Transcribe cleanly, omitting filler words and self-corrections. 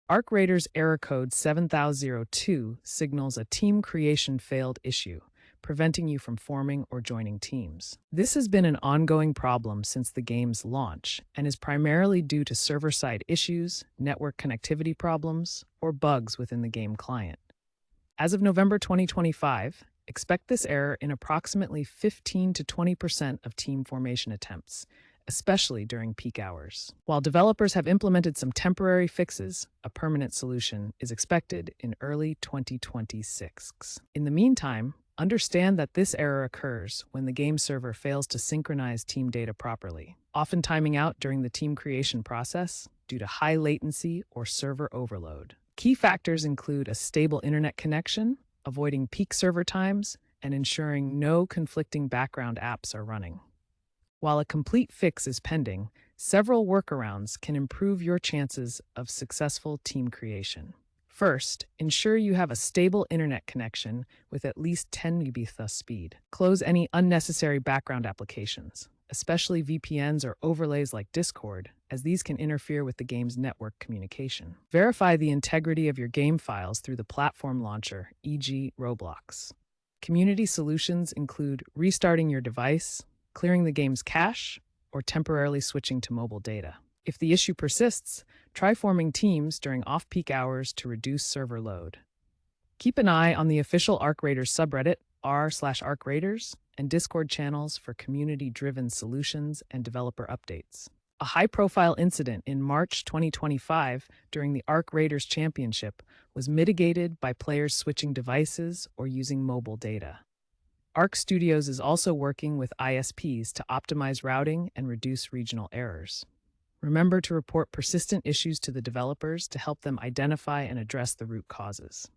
Arc Raiders error code 7002 signals a team creation failed issue, preventing you from forming or joining teams. This has been an ongoing problem since the game's launch and is primarily due to server-side issues, network connectivity problems, or bugs within the game client. As of November 2025, expect this error in approximately 15 to 20% of team formation attempts, especially during peak hours. While developers have implemented some temporary fixes, a permanent solution is expected in early 2026. In the meantime, understand that this error occurs when the game server fails to synchronize team data properly, often timing out during the team creation process due to high latency or server overload. Key factors include a stable internet connection, avoiding peak server times, and ensuring no conflicting background apps are running. While a complete fix is pending, several workarounds can improve your chances of successful team creation. First, ensure you have a stable internet connection with at least 10 Mbps speed. Close any unnecessary background applications, especially VPNs or overlays like Discord, as these can interfere with the game's network communication. Verify the integrity of your game files through the platform launcher, e.g. Roblox. Community solutions include restarting your device, clearing the game's cache, or temporarily switching to mobile data. If the issue persists, try forming teams during off-peak hours to reduce server load. Keep an eye on the official Arc Raiders subreddit, r/ArcRaiders, and Discord channels for community-driven solutions and developer updates. A high-profile incident in March 2025 during the Arc Raiders Championship was mitigated by players switching devices or using mobile data. Arc Studios is also working with ISPs to optimize routing and reduce regional errors. Remember to report persistent issues to the developers to help them identify and address the root causes.